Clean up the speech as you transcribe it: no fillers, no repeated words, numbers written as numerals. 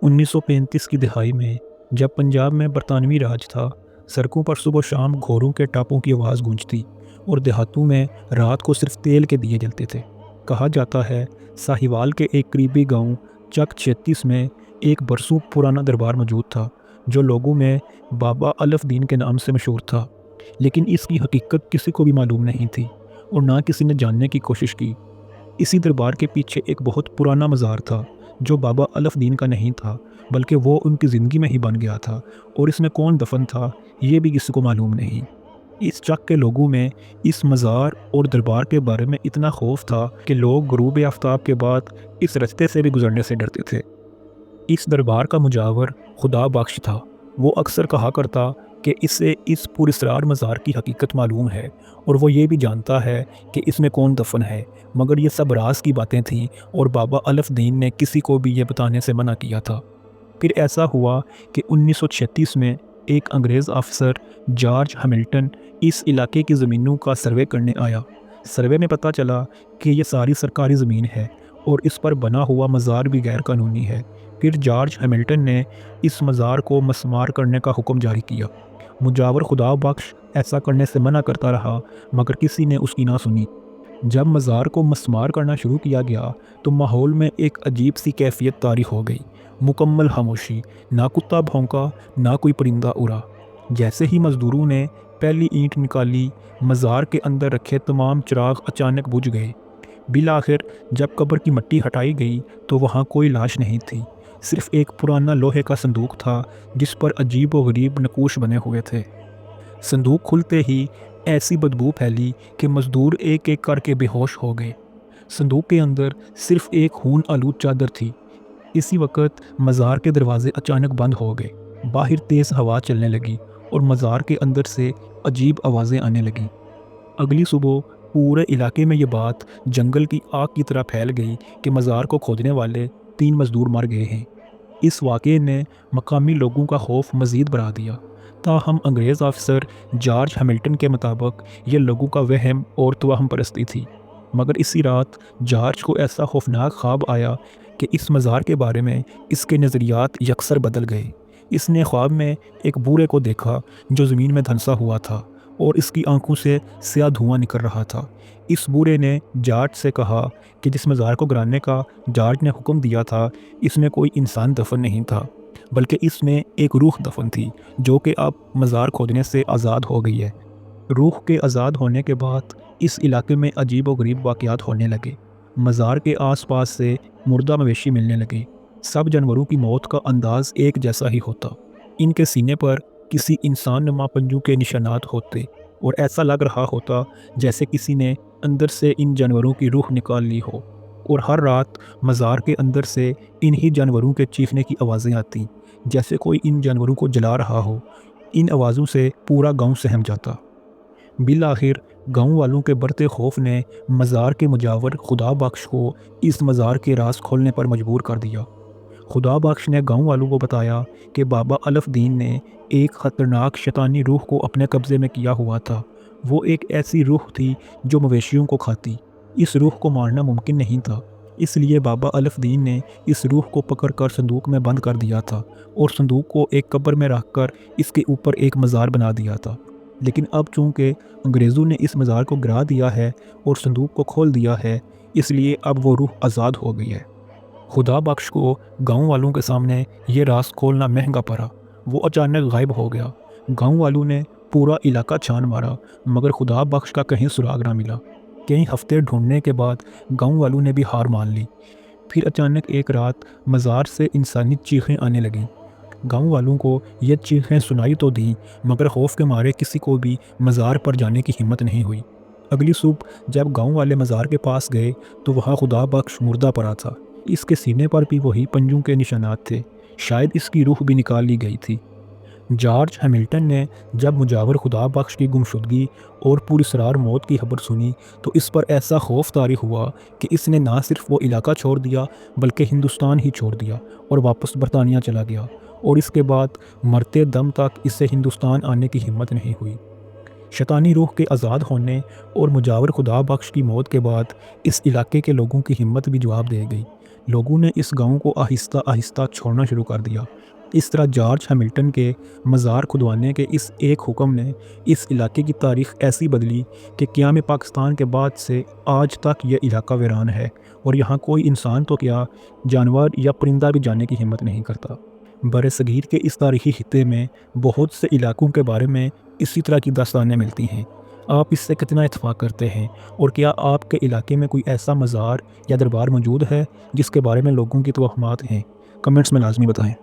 1935 کی دہائی میں جب پنجاب میں برطانوی راج تھا، سڑکوں پر صبح و شام گھوڑوں کے ٹاپوں کی آواز گونجتی اور دیہاتوں میں رات کو صرف تیل کے دیے جلتے تھے۔ کہا جاتا ہے ساہیوال کے ایک قریبی گاؤں چک 36 میں ایک برسوں پرانا دربار موجود تھا جو لوگوں میں بابا الف دین کے نام سے مشہور تھا، لیکن اس کی حقیقت کسی کو بھی معلوم نہیں تھی اور نہ کسی نے جاننے کی کوشش کی۔ اسی دربار کے پیچھے ایک بہت پرانا مزار تھا جو بابا الف دین کا نہیں تھا بلکہ وہ ان کی زندگی میں ہی بن گیا تھا، اور اس میں کون دفن تھا یہ بھی کسی کو معلوم نہیں۔ اس چک کے لوگوں میں اس مزار اور دربار کے بارے میں اتنا خوف تھا کہ لوگ غروب آفتاب کے بعد اس رستے سے بھی گزرنے سے ڈرتے تھے۔ اس دربار کا مجاور خدا بخش تھا۔ وہ اکثر کہا کرتا کہ اسے اس پراسرار مزار کی حقیقت معلوم ہے اور وہ یہ بھی جانتا ہے کہ اس میں کون دفن ہے، مگر یہ سب راز کی باتیں تھیں اور بابا الف دین نے کسی کو بھی یہ بتانے سے منع کیا تھا۔ پھر ایسا ہوا کہ 1936 میں ایک انگریز افسر جارج ہیملٹن اس علاقے کی زمینوں کا سروے کرنے آیا۔ سروے میں پتہ چلا کہ یہ ساری سرکاری زمین ہے اور اس پر بنا ہوا مزار بھی غیر قانونی ہے۔ پھر جارج ہیملٹن نے اس مزار کو مسمار کرنے کا حکم جاری کیا۔ مجاور خدا بخش ایسا کرنے سے منع کرتا رہا مگر کسی نے اس کی نہ سنی۔ جب مزار کو مسمار کرنا شروع کیا گیا تو ماحول میں ایک عجیب سی کیفیت طاری ہو گئی۔ مکمل خاموشی، نہ کتا بھونکا نہ کوئی پرندہ اڑا۔ جیسے ہی مزدوروں نے پہلی اینٹ نکالی، مزار کے اندر رکھے تمام چراغ اچانک بجھ گئے۔ بالآخر جب قبر کی مٹی ہٹائی گئی تو وہاں کوئی لاش نہیں تھی، صرف ایک پرانا لوہے کا صندوق تھا جس پر عجیب و غریب نقوش بنے ہوئے تھے۔ صندوق کھلتے ہی ایسی بدبو پھیلی کہ مزدور ایک ایک کر کے بے ہوش ہو گئے۔ صندوق کے اندر صرف ایک خون آلود چادر تھی۔ اسی وقت مزار کے دروازے اچانک بند ہو گئے، باہر تیز ہوا چلنے لگی اور مزار کے اندر سے عجیب آوازیں آنے لگیں۔ اگلی صبح پورے علاقے میں یہ بات جنگل کی آگ کی طرح پھیل گئی کہ مزار کو کھودنے والے 3 مزدور مر گئے ہیں۔ اس واقعے نے مقامی لوگوں کا خوف مزید بڑھا دیا۔ تاہم انگریز افسر جارج ہیملٹن کے مطابق یہ لوگوں کا وہم اور توہم پرستی تھی، مگر اسی رات جارج کو ایسا خوفناک خواب آیا کہ اس مزار کے بارے میں اس کے نظریات یکسر بدل گئے۔ اس نے خواب میں ایک بوڑھے کو دیکھا جو زمین میں دھنسا ہوا تھا اور اس کی آنکھوں سے سیاہ دھواں نکل رہا تھا۔ اس بوڑھے نے جارج سے کہا کہ جس مزار کو گرانے کا جارج نے حکم دیا تھا اس میں کوئی انسان دفن نہیں تھا بلکہ اس میں ایک روح دفن تھی جو کہ اب مزار کھودنے سے آزاد ہو گئی ہے۔ روح کے آزاد ہونے کے بعد اس علاقے میں عجیب و غریب واقعات ہونے لگے۔ مزار کے آس پاس سے مردہ مویشی ملنے لگے۔ سب جانوروں کی موت کا انداز ایک جیسا ہی ہوتا۔ ان کے سینے پر کسی انسان نما پنجوں کے نشانات ہوتے اور ایسا لگ رہا ہوتا جیسے کسی نے اندر سے ان جانوروں کی روح نکال لی ہو، اور ہر رات مزار کے اندر سے انہی جانوروں کے چیخنے کی آوازیں آتیں جیسے کوئی ان جانوروں کو جلا رہا ہو۔ ان آوازوں سے پورا گاؤں سہم جاتا۔ بالآخر گاؤں والوں کے بڑھتے خوف نے مزار کے مجاور خدا بخش کو اس مزار کے راز کھولنے پر مجبور کر دیا۔ خدا بخش نے گاؤں والوں کو بتایا کہ بابا الف دین نے ایک خطرناک شیطانی روح کو اپنے قبضے میں کیا ہوا تھا۔ وہ ایک ایسی روح تھی جو مویشیوں کو کھاتی۔ اس روح کو مارنا ممکن نہیں تھا، اس لیے بابا الف دین نے اس روح کو پکڑ کر صندوق میں بند کر دیا تھا اور صندوق کو ایک قبر میں رکھ کر اس کے اوپر ایک مزار بنا دیا تھا۔ لیکن اب چونکہ انگریزوں نے اس مزار کو گرا دیا ہے اور صندوق کو کھول دیا ہے، اس لیے اب وہ روح آزاد ہو گئی ہے۔ خدا بخش کو گاؤں والوں کے سامنے یہ راز کھولنا مہنگا پڑا۔ وہ اچانک غائب ہو گیا۔ گاؤں والوں نے پورا علاقہ چھان مارا مگر خدا بخش کا کہیں سراغ نہ ملا۔ کئی ہفتے ڈھونڈنے کے بعد گاؤں والوں نے بھی ہار مان لی۔ پھر اچانک ایک رات مزار سے انسانی چیخیں آنے لگیں۔ گاؤں والوں کو یہ چیخیں سنائی تو دیں مگر خوف کے مارے کسی کو بھی مزار پر جانے کی ہمت نہیں ہوئی۔ اگلی صبح جب گاؤں والے مزار کے پاس گئے تو وہاں خدا بخش مردہ پڑا تھا۔ اس کے سینے پر بھی وہی پنجوں کے نشانات تھے، شاید اس کی روح بھی نکال لی گئی تھی۔ جارج ہیملٹن نے جب مجاور خدا بخش کی گمشدگی اور پراسرار موت کی خبر سنی تو اس پر ایسا خوف طاری ہوا کہ اس نے نہ صرف وہ علاقہ چھوڑ دیا بلکہ ہندوستان ہی چھوڑ دیا اور واپس برطانیہ چلا گیا، اور اس کے بعد مرتے دم تک اس سے ہندوستان آنے کی ہمت نہیں ہوئی۔ شیطانی روح کے آزاد ہونے اور مجاور خدا بخش کی موت کے بعد اس علاقے کے لوگوں کی ہمت بھی جواب دے گئی، لوگوں نے اس گاؤں کو آہستہ آہستہ چھوڑنا شروع کر دیا۔ اس طرح جارج ہیملٹن کے مزار کھدوانے کے اس ایک حکم نے اس علاقے کی تاریخ ایسی بدلی کہ قیام پاکستان کے بعد سے آج تک یہ علاقہ ویران ہے، اور یہاں کوئی انسان تو کیا، جانور یا پرندہ بھی جانے کی ہمت نہیں کرتا۔ برصغیر کے اس تاریخی خطے میں بہت سے علاقوں کے بارے میں اسی طرح کی داستانیں ملتی ہیں۔ آپ اس سے کتنا اتفاق کرتے ہیں، اور کیا آپ کے علاقے میں کوئی ایسا مزار یا دربار موجود ہے جس کے بارے میں لوگوں کی توہمات ہیں؟ کمنٹس میں لازمی بتائیں۔